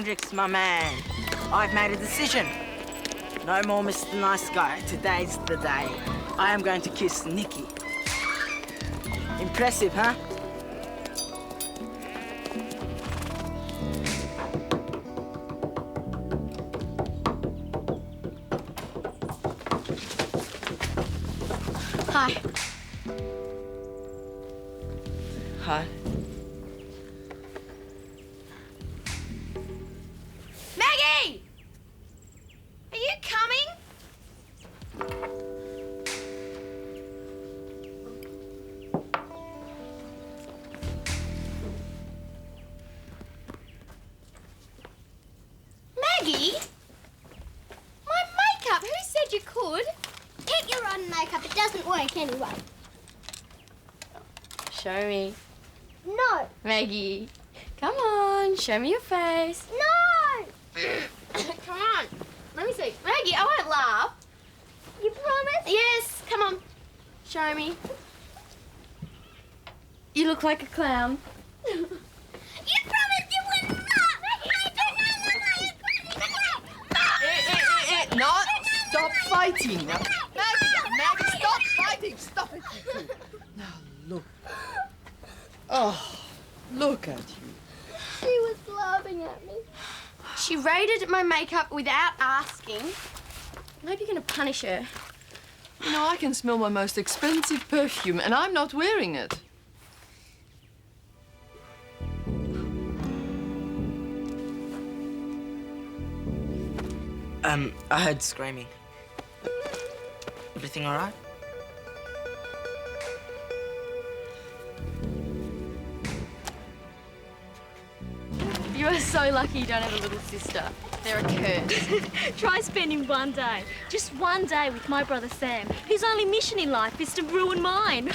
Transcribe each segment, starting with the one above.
Hendricks, my man. I've made a decision. No more Mr. Nice Guy. Today's the day. I am going to kiss Nikki. Impressive, huh? Hi. Hi. Maggie! Are you coming? Maggie? My makeup! Who said you could? Keep your own makeup, it doesn't work anyway. Show me. No. Maggie, come on, show me your face. No! Come on, let me see. Maggie, I won't laugh. You promise? Yes, come on, show me. You look like a clown. You promised you wouldn't laugh! No, stop fighting. Maggie, stop fighting. Stop it. Now, look. Oh, look at you. She was laughing at me. She raided my makeup without asking. Maybe you're going to punish her. You know, I can smell my most expensive perfume, and I'm not wearing it. I heard screaming. Everything all right? You are so lucky you don't have a little sister. They're a curse. Try spending one day, just one day with my brother Sam, whose only mission in life is to ruin mine.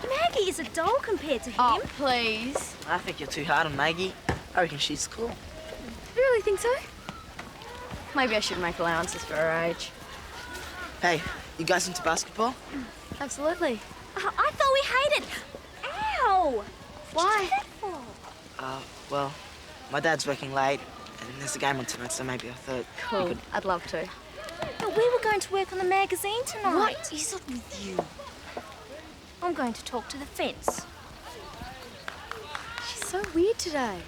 Maggie is a doll compared to him. Oh, please. I think you're too hard on Maggie. I reckon she's cool. You really think so? Maybe I should make allowances for her age. Hey, you guys into basketball? Absolutely. Oh, I thought we hated. Ow! Why? Well, my dad's working late, and there's a game on tonight, so maybe I thought Cool. we could... I'd love to. But we were going to work on the magazine tonight. What is it with you? I'm going to talk to the fence. She's so weird today.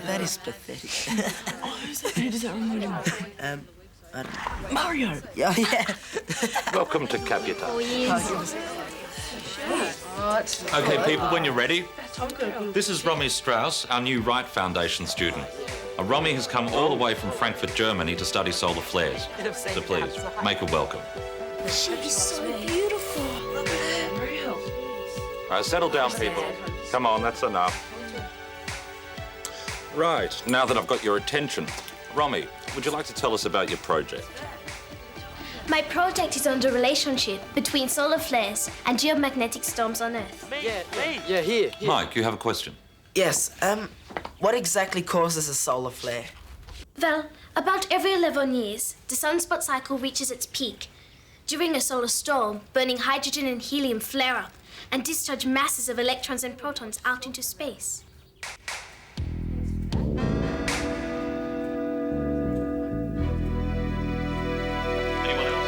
That is pathetic. Who does that remind you of? I don't know. Mario! Yeah. Welcome to Capital. What? Okay, people, when you're ready, this is Romy Strauss, our new Wright Foundation student. Romy has come all the way from Frankfurt, Germany to study solar flares. So please, make her welcome. She's so beautiful. All right, settle down, people. Come on, that's enough. Right, now that I've got your attention, Romy, would you like to tell us about your project? My project is on the relationship between solar flares and geomagnetic storms on Earth. Yeah, here. Mike, you have a question? Yes, what exactly causes a solar flare? Well, about every 11 years, the sunspot cycle reaches its peak. During a solar storm, burning hydrogen and helium flare up and discharge masses of electrons and protons out into space. Anyone else?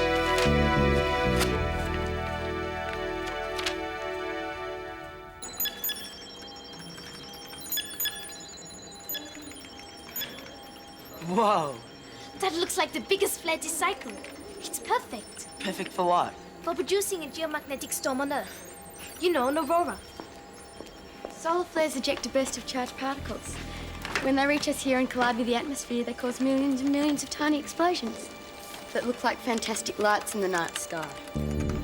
Whoa. That looks like the biggest flare this cycle. It's perfect Perfect for what? for producing a geomagnetic storm on Earth. You know, an aurora. Solar flares eject a burst of charged particles. When they reach us here and collide with the atmosphere, they cause millions and millions of tiny explosions. that look like fantastic lights in the night sky.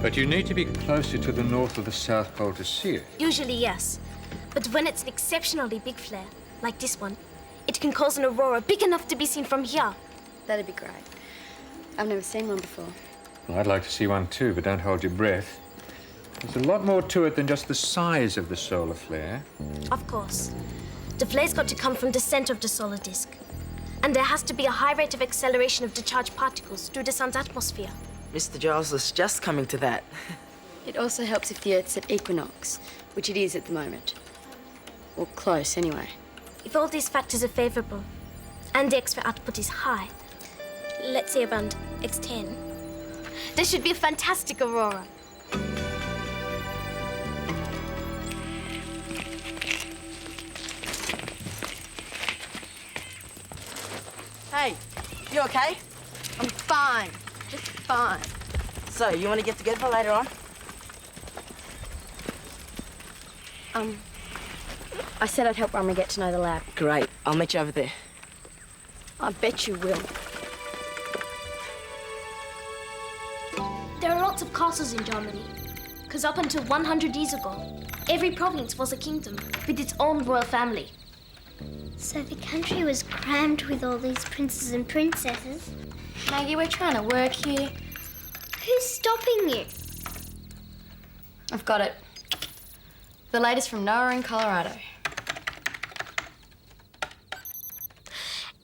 But you need to be closer to the North or the South Pole to see it. Usually, yes. But when it's an exceptionally big flare, like this one, it can cause an aurora big enough to be seen from here. That'd be great. I've never seen one before. Well, I'd like to see one too, but don't hold your breath. There's a lot more to it than just the size of the solar flare. Of course. The flare's got to come from the center of the solar disk. And there has to be a high rate of acceleration of the charged particles through the sun's atmosphere. Mr. Giles was just coming to that. It also helps if the Earth's at equinox, which it is at the moment. Or close, anyway. If all these factors are favorable, and the X-ray output is high, let's say around X10, there should be a fantastic aurora. Hey, you okay? I'm fine. Just fine. So, you want to get together later on? I said I'd help Romy get to know the lab. Great. I'll meet you over there. I bet you will. There are lots of castles in Germany, because up until 100 years ago, every province was a kingdom with its own royal family. So the country was crammed with all these princes and princesses. Maggie, we're trying to work here. Who's stopping you? I've got it. The latest from NOAA in Colorado.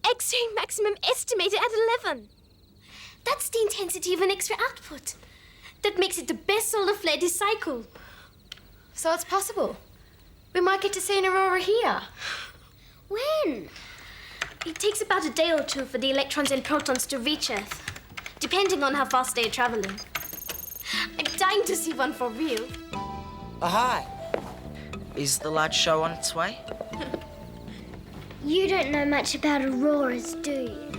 X-ray maximum estimated at 11. That's the intensity of an X-ray output. That makes it the best solar flare this cycle. So it's possible. We might get to see an aurora here. When? It takes about a day or two for the electrons and protons to reach Earth, depending on how fast they are traveling. I'm dying to see one for real. Oh, hi. Is the large show on its way? You don't know much about auroras, do you?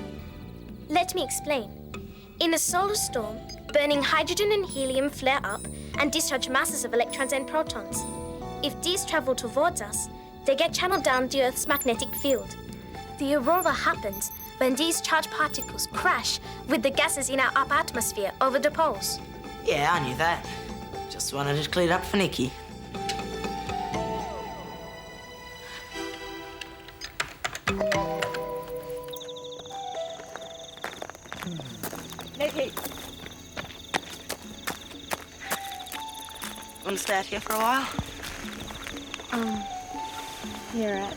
Let me explain. In a solar storm, burning hydrogen and helium flare up and discharge masses of electrons and protons. If these travel towards us, they get channeled down the Earth's magnetic field. The aurora happens when these charged particles crash with the gases in our upper atmosphere over the poles. Yeah, I knew that. Just wanted it cleared up for Nikki. Nikki. Want to stay out here for a while? You're right.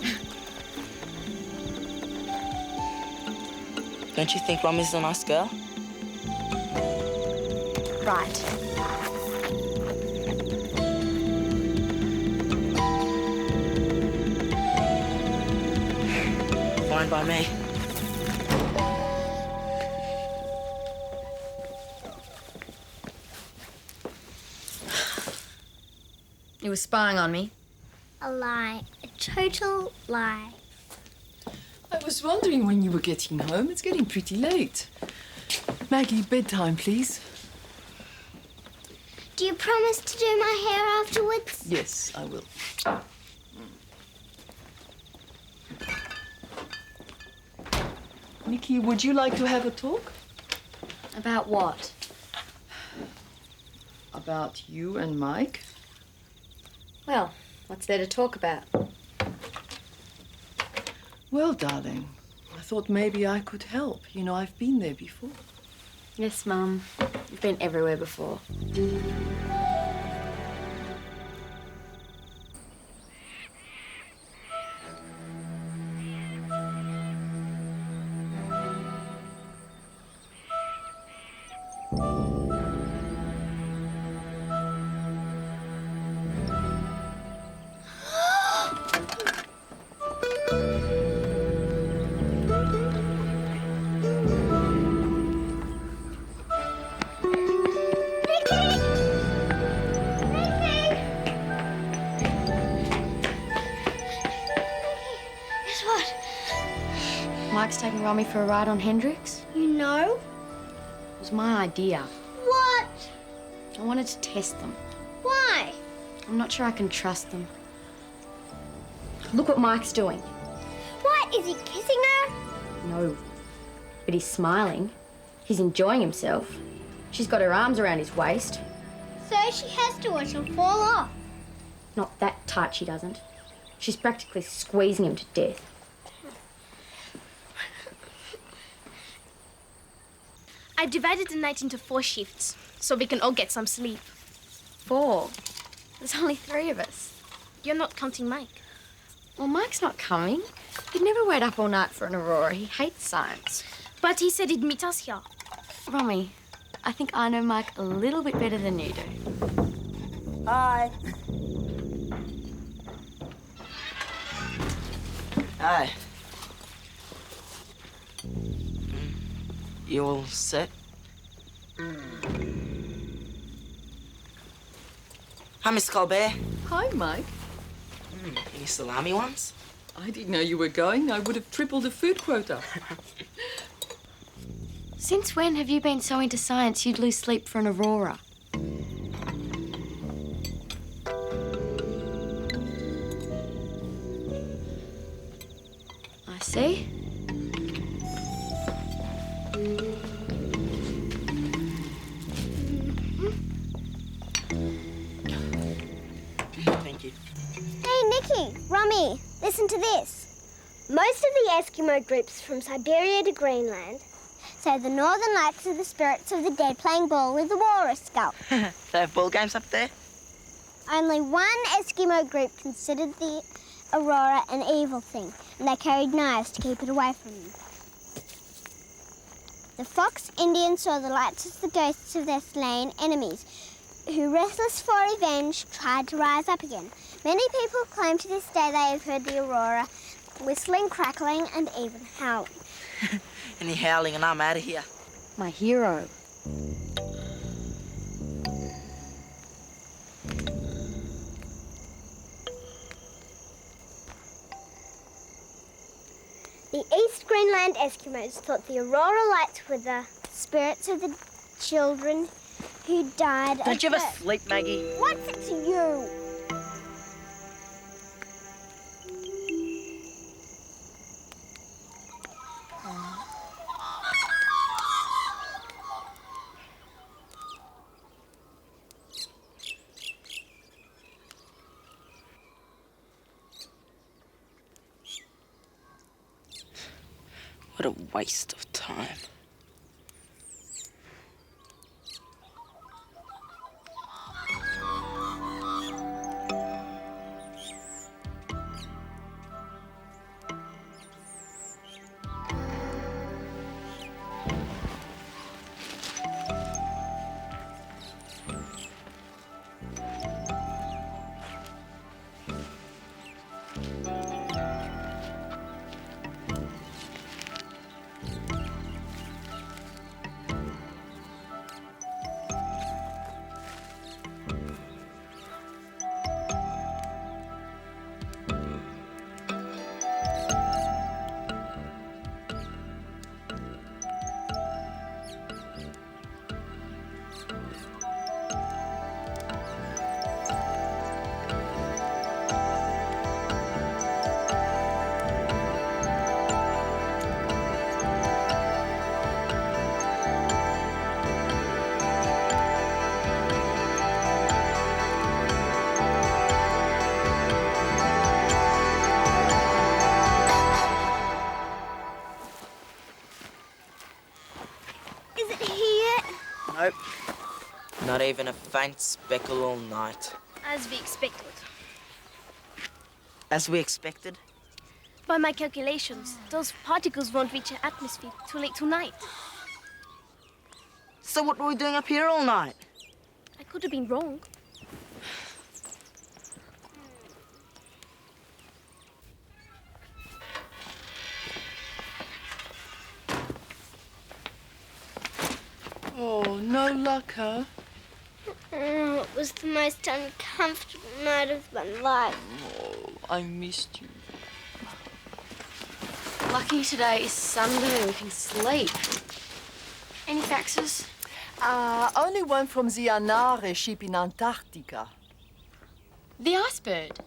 Don't you think Romy's a nice girl? Right. Fine by me. You were spying on me. A lie. A total lie. I was wondering when you were getting home. It's getting pretty late. Maggie, bedtime, please. Do you promise to do my hair afterwards? Yes, I will. Nikki, would you like to have a talk? About what? About you and Mike? Well, what's there to talk about? Well, darling, I thought maybe I could help. You know, I've been there before. Yes, Mum. You've been everywhere before. Mike's taking Romy for a ride on Hendrix. You know? It was my idea. What? I wanted to test them. Why? I'm not sure I can trust them. Look what Mike's doing. What? Is he kissing her? No, but he's smiling. He's enjoying himself. She's got her arms around his waist. So she has to or she'll fall off. Not that tight, she doesn't. She's practically squeezing him to death. I divided the night into 4 shifts, so we can all get some sleep. 4? There's only 3 of us. You're not counting Mike. Well, Mike's not coming. He'd never wait up all night for an aurora. He hates science. But he said he'd meet us here. Romy, I think I know Mike a little bit better than you do. Hi. Hi. You all set? Hi, Miss Colbert. Hi, Mike. Any salami ones? I didn't know you were going. I would have tripled the food quota. Since when have you been so into science you'd lose sleep for an aurora? I see. Thank you. Hey, Nikki, Romy, listen to this. Most of the Eskimo groups from Siberia to Greenland say the northern lights are the spirits of the dead playing ball with the walrus skull. They have ball games up there? Only one Eskimo group considered the aurora an evil thing, and they carried knives to keep it away from them. The Fox Indians saw the lights as the ghosts of their slain enemies, who, restless for revenge, tried to rise up again. Many people claim to this day they have heard the aurora whistling, crackling, and even howling. Any howling and I'm out of here. My hero. The East Greenland Eskimos thought the aurora lights were the spirits of the children who died Don't of you ever birth. sleep, Maggie? What's it to you? What a waste of time. Is it here? Nope. Not even a faint speckle all night. As we expected. As we expected. By my calculations, those particles won't reach our atmosphere too late tonight. So what were we doing up here all night? I could have been wrong. Oh, no luck, huh? Oh, it was the most uncomfortable night of my life. Oh, I missed you. Lucky today is Sunday. We can sleep. Any faxes? Only one from the Anare ship in Antarctica. The Icebird.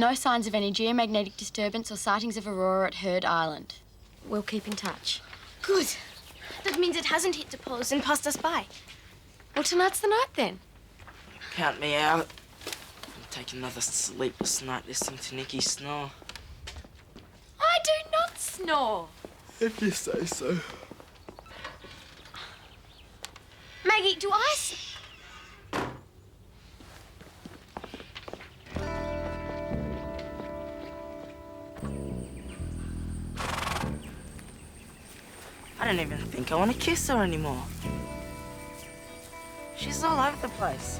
No signs of any geomagnetic disturbance or sightings of aurora at Heard Island. We'll keep in touch. Good. That means it hasn't hit the poles and passed us by. Well, tonight's the night then. Count me out. I'll take another sleepless night listening to Nikki snore. I do not snore. If you say so. Maggie, do I... I don't even think I want to kiss her anymore. She's all over the place.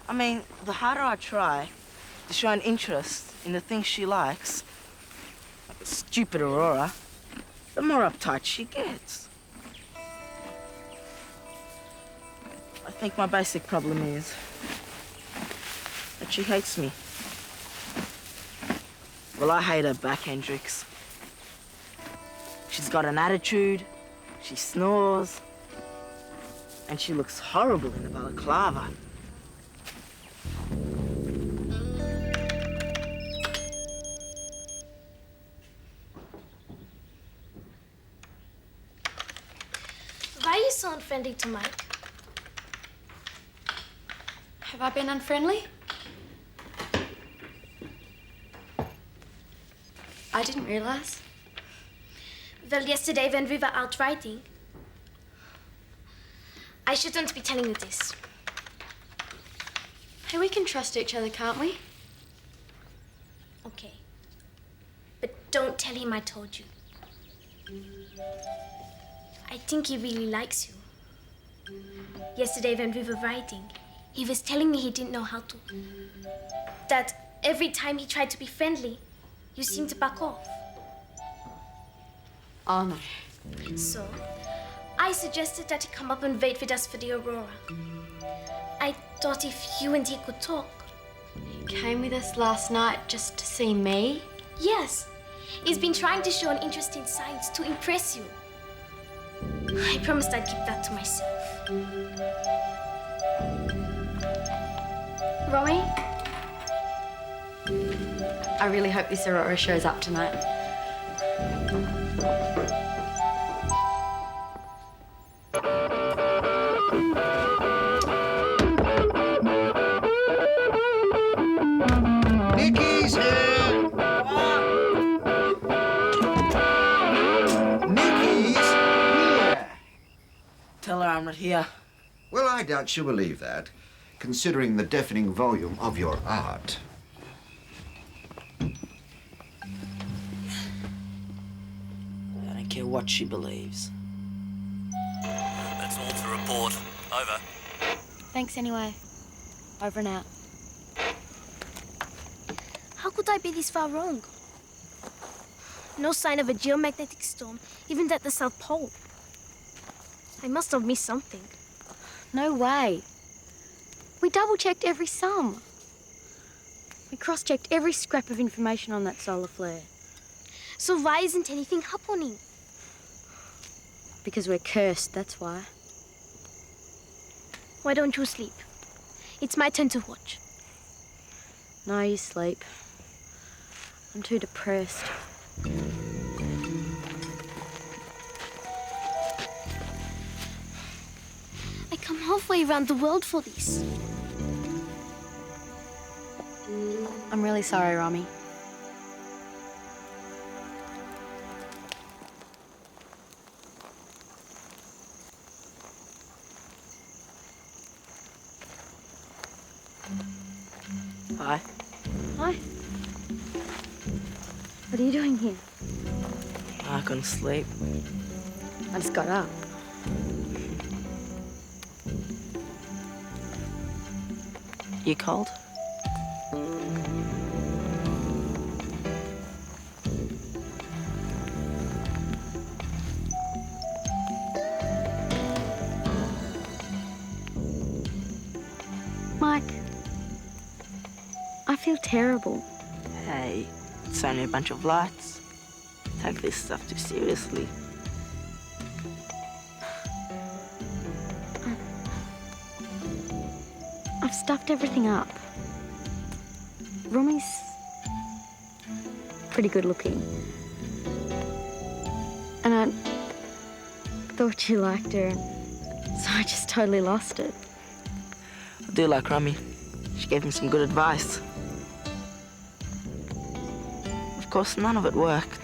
I mean, the harder I try to show an interest in the things she likes, like the stupid Aurora, the more uptight she gets. I think my basic problem is that she hates me. Well, I hate her back, Hendrix. She's got an attitude, she snores, and she looks horrible in the balaclava. Why are you so unfriendly to Mike? Have I been unfriendly? I didn't realise. Well, yesterday when we were out riding, I shouldn't be telling you this. Hey, we can trust each other, can't we? Okay. But don't tell him I told you. I think he really likes you. Yesterday when we were riding, he was telling me he didn't know how to. That every time he tried to be friendly, you seemed to back off. Oh, no. So, I suggested that he come up and wait with us for the aurora. I thought if you and he could talk. You came with us last night just to see me? Yes. He's been trying to show an interest in science to impress you. I promised I'd keep that to myself. Romy? I really hope this aurora shows up tonight. Nikki's here! Nikki's here! Tell her I'm not here. Well, I doubt she'll believe that, considering the deafening volume of your art. I don't care what she believes. That's all to report. Over. Thanks anyway. Over and out. How could I be this far wrong? No sign of a geomagnetic storm, even at the South Pole. I must have missed something. No way. We double-checked every sum. We cross-checked every scrap of information on that solar flare. So why isn't anything happening? Because we're cursed, that's why. Why don't you sleep? It's my turn to watch. No, you sleep. I'm too depressed. I come halfway around the world for this. I'm really sorry, Romy. Hi. Hi. What are you doing here? I couldn't sleep. I just got up. You cold? Mike, I feel terrible. Hey, it's only a bunch of lights. Take this stuff too seriously. I've stuffed everything up. Romy's pretty good looking. And I thought you liked her, so I just totally lost it. I do like Romy. She gave me some good advice. Of course, none of it worked.